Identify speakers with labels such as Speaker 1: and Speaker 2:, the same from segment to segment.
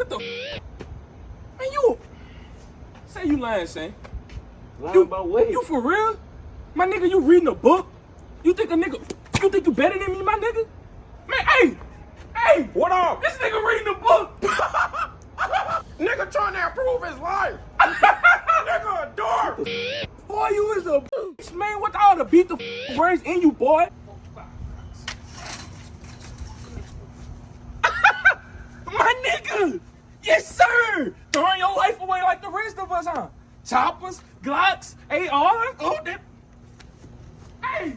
Speaker 1: What the man, you say you lying, Shane.
Speaker 2: Lying about what?
Speaker 1: You for real? My nigga, you reading a book? You think you better than me, my nigga? Man, hey!
Speaker 2: What up?
Speaker 1: This nigga reading a book!
Speaker 2: Nigga trying to improve his life. Nigga a dork.
Speaker 1: Boy, you is a bitch, man. What all the beat the words in you, boy? My nigga! Yes, sir! Throwing your life away like the rest of us, huh? Choppers, Glocks, ARs, oh, that. Hey!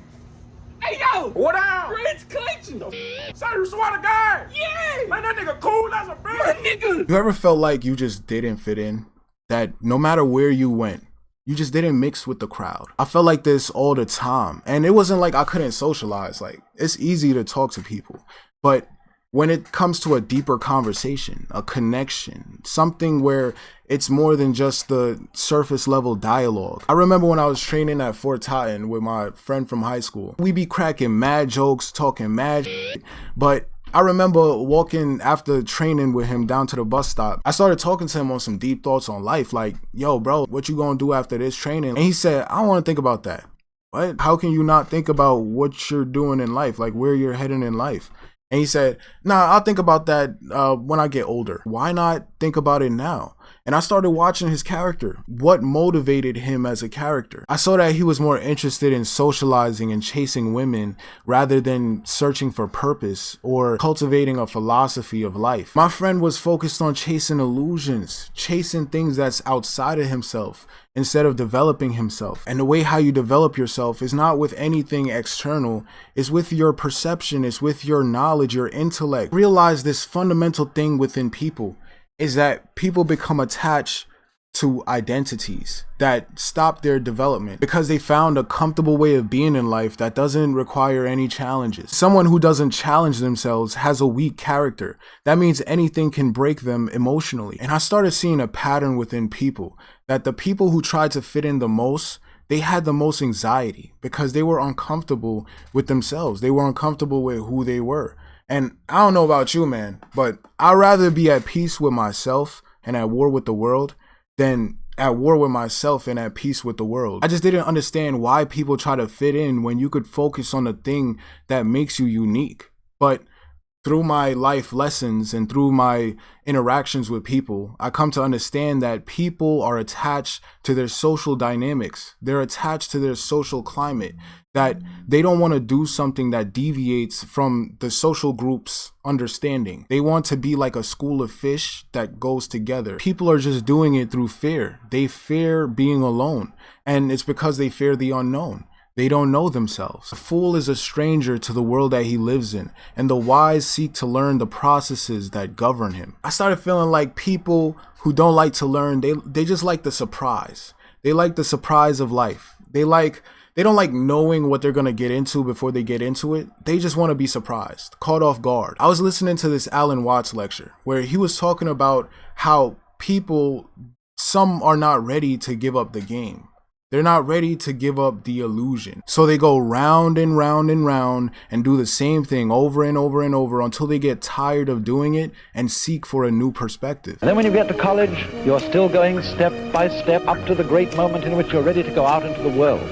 Speaker 1: Hey, yo!
Speaker 2: What up?
Speaker 1: Rich Clinton!
Speaker 2: Say you swear to God.
Speaker 1: Yeah!
Speaker 2: Man, that nigga cool as a
Speaker 1: My
Speaker 2: bitch.
Speaker 1: nigga!
Speaker 3: You ever felt like you just didn't fit in? That no matter where you went, you just didn't mix with the crowd? I felt like this all the time. And it wasn't like I couldn't socialize. Like, it's easy to talk to people. But when it comes to a deeper conversation, a connection, something where it's more than just the surface level dialogue. I remember when I was training at Fort Totten with my friend from high school, we be cracking mad jokes, talking mad shit, but I remember walking after training with him down to the bus stop. I started talking to him on some deep thoughts on life, like, yo, bro, what you gonna do after this training? And he said, I don't wanna think about that. What? How can you not think about what you're doing in life, like where you're heading in life? And he said, nah, I'll think about that when I get older. Why not think about it now? And I started watching his character. What motivated him as a character? I saw that he was more interested in socializing and chasing women rather than searching for purpose or cultivating a philosophy of life. My friend was focused on chasing illusions, chasing things that's outside of himself instead of developing himself. And the way how you develop yourself is not with anything external, it's with your perception, it's with your knowledge, your intellect. Realize this fundamental thing within people is that people become attached to identities that stop their development because they found a comfortable way of being in life that doesn't require any challenges. Someone who doesn't challenge themselves has a weak character. That means anything can break them emotionally. And I started seeing a pattern within people, that the people who tried to fit in the most, they had the most anxiety because they were uncomfortable with themselves. They were uncomfortable with who they were. And I don't know about you, man, but I'd rather be at peace with myself and at war with the world than at war with myself and at peace with the world. I just didn't understand why people try to fit in when you could focus on the thing that makes you unique. But through my life lessons and through my interactions with people, I come to understand that people are attached to their social dynamics. They're attached to their social climate, that they don't want to do something that deviates from the social group's understanding. They want to be like a school of fish that goes together. People are just doing it through fear. They fear being alone, and it's because they fear the unknown. They don't know themselves. The fool is a stranger to the world that he lives in, and the wise seek to learn the processes that govern him. I started feeling like people who don't like to learn, they just like the surprise. They like the surprise of life. They don't like knowing what they're going to get into before they get into it. They just want to be surprised, caught off guard. I was listening to this Alan Watts lecture where he was talking about how people, some are not ready to give up the game. They're not ready to give up the illusion. So they go round and round and round and do the same thing over and over and over until they get tired of doing it and seek for a new perspective.
Speaker 4: And then when you get to college, you're still going step by step up to the great moment in which you're ready to go out into the world.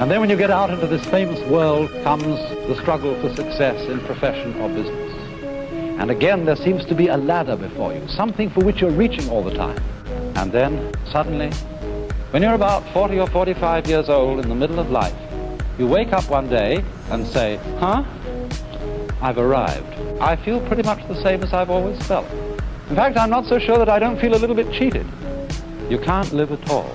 Speaker 4: And then when you get out into this famous world comes the struggle for success in profession or business. And again, there seems to be a ladder before you, something for which you're reaching all the time. And then, suddenly, when you're about 40 or 45 years old in the middle of life, you wake up one day and say, huh? I've arrived. I feel pretty much the same as I've always felt. In fact, I'm not so sure that I don't feel a little bit cheated. You can't live at all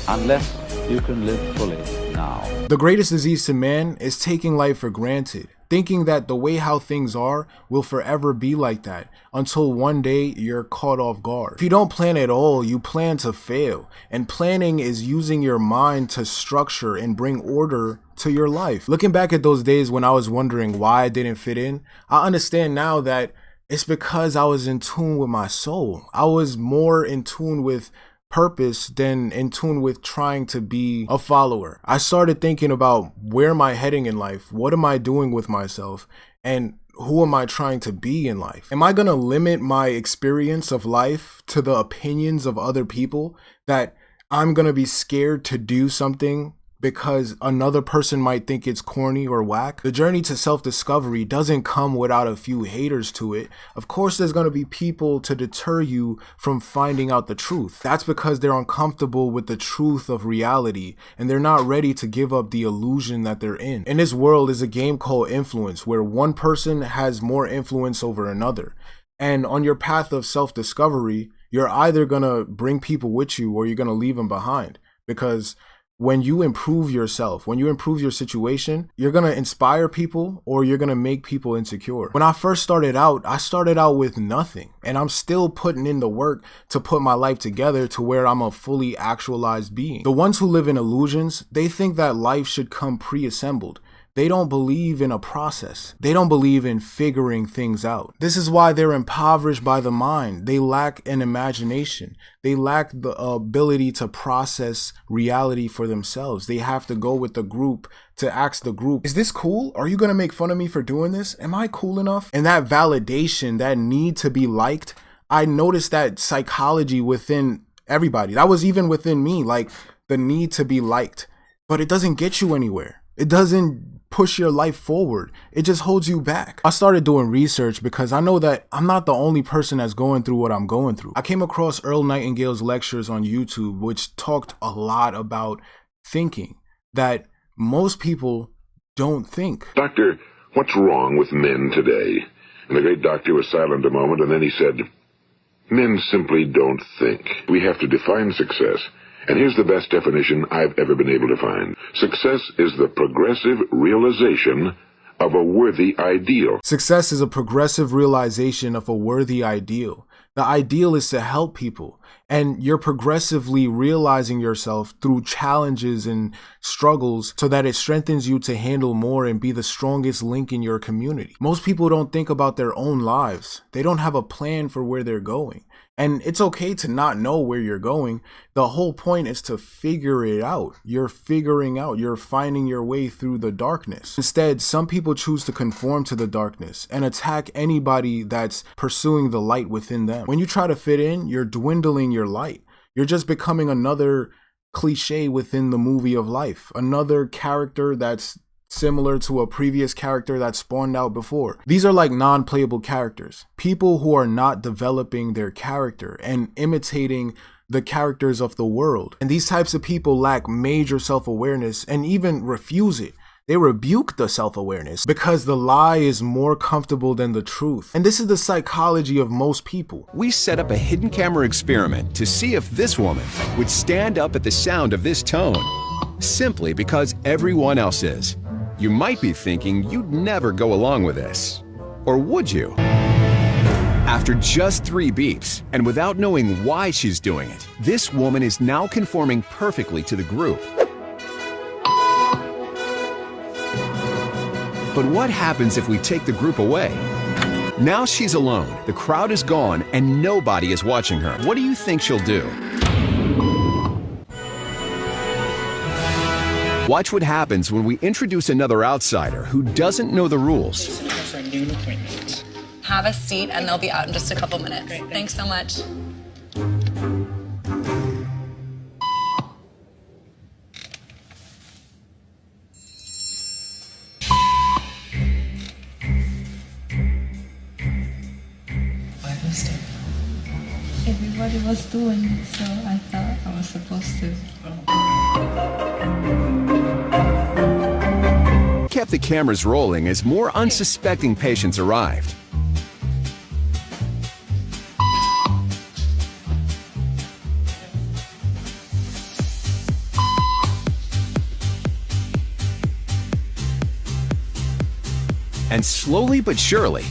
Speaker 4: unless you can live fully now.
Speaker 3: The greatest disease to man is taking life for granted, thinking that the way how things are will forever be like that until one day you're caught off guard. If you don't plan at all, you plan to fail. And planning is using your mind to structure and bring order to your life. Looking back at those days when I was wondering why I didn't fit in, I understand now that it's because I was in tune with my soul. I was more in tune with purpose than in tune with trying to be a follower. I started thinking about where am I heading in life? What am I doing with myself? And who am I trying to be in life? Am I going to limit my experience of life to the opinions of other people, that I'm going to be scared to do something because another person might think it's corny or whack? The journey to self-discovery doesn't come without a few haters to it. Of course, there's going to be people to deter you from finding out the truth. That's because they're uncomfortable with the truth of reality and they're not ready to give up the illusion that they're in. In this world is a game called influence, where one person has more influence over another. And on your path of self-discovery, you're either going to bring people with you or you're going to leave them behind. Because when you improve yourself, when you improve your situation, you're going to inspire people or you're going to make people insecure. When I first started out, I started out with nothing, and I'm still putting in the work to put my life together to where I'm a fully actualized being. The ones who live in illusions, they think that life should come pre-assembled. They don't believe in a process. They don't believe in figuring things out. This is why they're impoverished by the mind. They lack an imagination. They lack the ability to process reality for themselves. They have to go with the group to ask the group, is this cool? Are you going to make fun of me for doing this? Am I cool enough? And that validation, that need to be liked, I noticed that psychology within everybody. That was even within me, like the need to be liked. But it doesn't get you anywhere. It doesn't push your life forward. It just holds you back. I started doing research because I know that I'm not the only person that's going through what I'm going through. I came across Earl Nightingale's lectures on YouTube, which talked a lot about thinking, that most people don't think.
Speaker 5: Doctor, what's wrong with men today? And the great doctor was silent a moment, and then he said, men simply don't think. We have to define success. And here's the best definition I've ever been able to find. Success is the progressive realization of a worthy ideal.
Speaker 3: Success is a progressive realization of a worthy ideal. The ideal is to help people, and you're progressively realizing yourself through challenges and struggles so that it strengthens you to handle more and be the strongest link in your community. Most people don't think about their own lives. They don't have a plan for where they're going. And it's okay to not know where you're going. The whole point is to figure it out. You're figuring out, you're finding your way through the darkness. Instead, some people choose to conform to the darkness and attack anybody that's pursuing the light within them. When you try to fit in, you're dwindling your light. You're just becoming another cliche within the movie of life, another character that's similar to a previous character that spawned out before. These are like non-playable characters, people who are not developing their character and imitating the characters of the world. And these types of people lack major self-awareness and even refuse it. They rebuke the self-awareness because the lie is more comfortable than the truth. And this is the psychology of most people.
Speaker 6: We set up a hidden camera experiment to see if this woman would stand up at the sound of this tone, simply because everyone else is. You might be thinking you'd never go along with this. Or would you? After just 3 beeps, and without knowing why she's doing it, this woman is now conforming perfectly to the group. But what happens if we take the group away? Now she's alone, the crowd is gone, and nobody is watching her. What do you think she'll do? Watch what happens when we introduce another outsider who doesn't know the rules.
Speaker 7: For a noon appointment.
Speaker 8: Have a seat and they'll be out in just a couple minutes.
Speaker 7: Great,
Speaker 8: thanks so much.
Speaker 7: Why was it?
Speaker 9: Everybody was doing it, so I thought I was supposed to.
Speaker 6: Kept the cameras rolling as more unsuspecting patients arrived. And slowly but surely,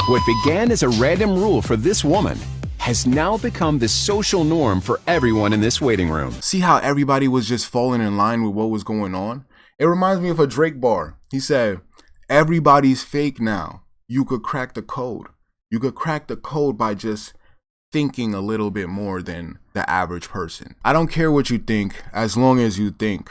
Speaker 6: what began as a random rule for this woman has now become the social norm for everyone in this waiting room.
Speaker 3: See how everybody was just falling in line with what was going on? It reminds me of a Drake bar. He said, everybody's fake now. You could crack the code. You could crack the code by just thinking a little bit more than the average person. I don't care what you think, as long as you think.